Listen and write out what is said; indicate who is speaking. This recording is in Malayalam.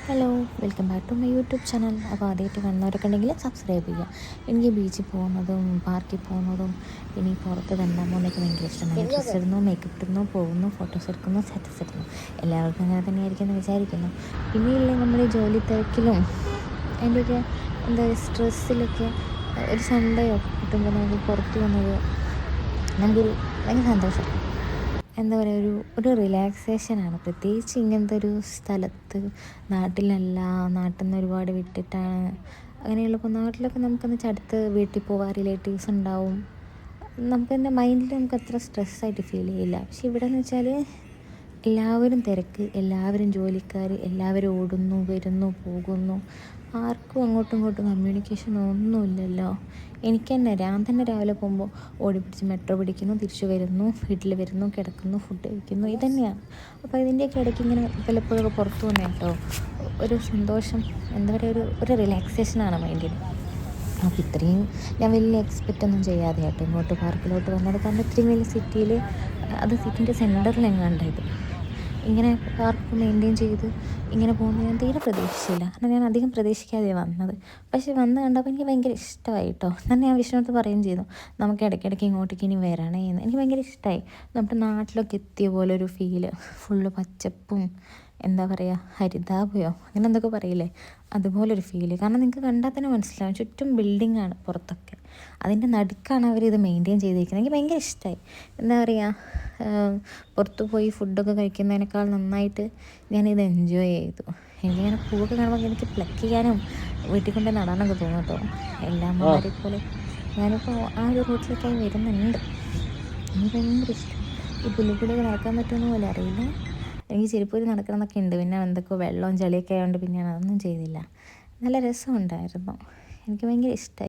Speaker 1: Hello, welcome back to my YouTube channel. അപ്പോൾ ആദ്യമായിട്ട് കാണുന്നവരൊക്കെ ഉണ്ടെങ്കിൽ സബ്സ്ക്രൈബ് ചെയ്യുക. എനിക്ക് ബീച്ചിൽ പോകുന്നതും പാർക്കിൽ പോകുന്നതും ഇനി പുറത്ത് തണ്ടാകുന്നതൊക്കെ ഭയങ്കര ഇഷ്ടമാണ്. ഡ്രസ്സ് ഇടുന്നു, മേക്കപ്പ് ഇടുന്നു, പോകുന്നു, ഫോട്ടോസ് എടുക്കുന്നു, സ്റ്റാറ്റസ് ഇടുന്നു. എല്ലാവർക്കും അങ്ങനെ തന്നെയായിരിക്കും എന്ന് വിചാരിക്കുന്നു. പിന്നെയില്ലേ നമ്മുടെ ജോലി തിരക്കിലും അതിൻ്റെയൊക്കെ എന്താ സ്ട്രെസ്സിലൊക്കെ ഒരു സൺഡേയോ കിട്ടുമ്പോൾ നമുക്ക് പുറത്ത് പോകുന്നത് നമുക്കൊരു ഭയങ്കര സന്തോഷം. എന്താ പറയുക, ഒരു റിലാക്സേഷനാണ്. പ്രത്യേകിച്ച് ഇങ്ങനത്തെ ഒരു സ്ഥലത്ത്, നാട്ടിലല്ല, നാട്ടിൽ നിന്ന് ഒരുപാട് വിട്ടിട്ടാണ്. അങ്ങനെയുള്ളപ്പോൾ നാട്ടിലൊക്കെ നമുക്കെന്ന് വെച്ചാൽ അടുത്ത് വീട്ടിൽ പോവാൻ റിലേറ്റീവ്സ് ഉണ്ടാവും. എൻ്റെ മൈൻഡിൽ നമുക്ക് അത്ര സ്ട്രെസ്സായിട്ട് ഫീൽ ചെയ്യില്ല. പക്ഷെ ഇവിടെ എന്ന് വെച്ചാൽ എല്ലാവരും തിരക്ക്, എല്ലാവരും ജോലിക്കാർ, എല്ലാവരും ഓടുന്നു, വരുന്നു, പോകുന്നു. ആർക്കും അങ്ങോട്ടും ഇങ്ങോട്ടും കമ്മ്യൂണിക്കേഷൻ ഒന്നുമില്ലല്ലോ. എനിക്ക് തന്നെ ഞാൻ തന്നെ രാവിലെ പോകുമ്പോൾ ഓടിപ്പിടിച്ച് മെട്രോ പിടിക്കുന്നു, തിരിച്ചു വരുന്നു, വീട്ടിൽ വരുന്നു, കിടക്കുന്നു, ഫുഡ് കഴിക്കുന്നു, ഇതന്നെയാണ്. അപ്പോൾ ഇതിൻ്റെയൊക്കെ ഇടയ്ക്ക് ഇങ്ങനെ പലപ്പോഴൊക്കെ പുറത്തു വന്നു കേട്ടോ ഒരു സന്തോഷം, എന്താ പറയുക, ഒരു റിലാക്സേഷനാണ് മൈൻഡിന്. അപ്പോൾ ഇത്രയും ഞാൻ വലിയ എക്സ്പെക്റ്റ് ഒന്നും ചെയ്യാതെ കേട്ടോ ഇങ്ങോട്ട് പാർക്കിലോട്ട് വന്നത്. കാരണം ഇത്രയും വലിയ സിറ്റിയിൽ, അത് സിറ്റിൻ്റെ സെൻറ്ററിലെങ്ങാണ്ടായത് ഇങ്ങനെ പാർക്ക് മെയിൻറ്റെയിൻ ചെയ്ത് ഇങ്ങനെ പോകുന്നത് ഞാൻ തീരെ പ്രതീക്ഷിച്ചില്ല. കാരണം ഞാൻ അധികം പ്രതീക്ഷിക്കാതെ വന്നത്. പക്ഷേ വന്ന് കണ്ടപ്പോൾ എനിക്ക് ഭയങ്കര ഇഷ്ടമായി കേട്ടോ. എന്നാൽ ഞാൻ വിഷ്ണുവിനടുത്ത് പറയുകയും ചെയ്തു, നമുക്ക് ഇടയ്ക്കിടയ്ക്ക് ഇങ്ങോട്ടേക്ക് ഇനി വരണേ എന്ന്. എനിക്ക് ഭയങ്കര ഇഷ്ടമായി. നമ്മുടെ നാട്ടിലൊക്കെ എത്തിയ പോലെ ഒരു ഫീല്, ഫുള്ള് പച്ചപ്പും എന്താ പറയുക, ഹരിതാഭയോ അങ്ങനെ എന്തൊക്കെ പറയില്ലേ, അതുപോലൊരു ഫീല്. കാരണം നിങ്ങൾക്ക് കണ്ടാൽ തന്നെ മനസ്സിലാവും, ചുറ്റും ബിൽഡിങ്ങാണ് പുറത്തൊക്കെ. അതിൻ്റെ നടുക്കാണ് അവരിത് മെയിൻറ്റെയിൻ ചെയ്തിരിക്കുന്നത്. എനിക്ക് ഭയങ്കര ഇഷ്ടമായി. എന്താ പറയുക, പുറത്തു പോയി ഫുഡൊക്കെ കഴിക്കുന്നതിനേക്കാൾ നന്നായിട്ട് ഞാനിത് എൻജോയ് ചെയ്തു. എനിക്കിങ്ങനെ പൂവൊക്കെ കാണുമ്പോൾ എനിക്ക് പ്ലക്ക് ചെയ്യാനും വീട്ടിൽ കൊണ്ട് നടാനൊക്കെ തോന്നും കേട്ടോ. എല്ലാ അമ്മമാരെ പോലെ ഞാനിപ്പോൾ ആ ഒരു റൂട്ടിലേക്കായി വരുന്നുണ്ട്. എനിക്ക് ഭയങ്കര ഇഷ്ടം. ഈ പുല്ലുകൂടിയൊക്കെ നടക്കാൻ പറ്റുമെന്ന് പോലെ അറിയില്ല. എനിക്ക് ചെരുപ്പൂരി നടക്കണം എന്നൊക്കെ ഉണ്ട്. പിന്നെ എന്തൊക്കെ വെള്ളവും ചളിയൊക്കെ ആയതുകൊണ്ട് പിന്നെ ഞാൻ അതൊന്നും ചെയ്തില്ല. നല്ല രസമുണ്ടായിരുന്നു. എനിക്ക് ഭയങ്കര ഇഷ്ടമായി.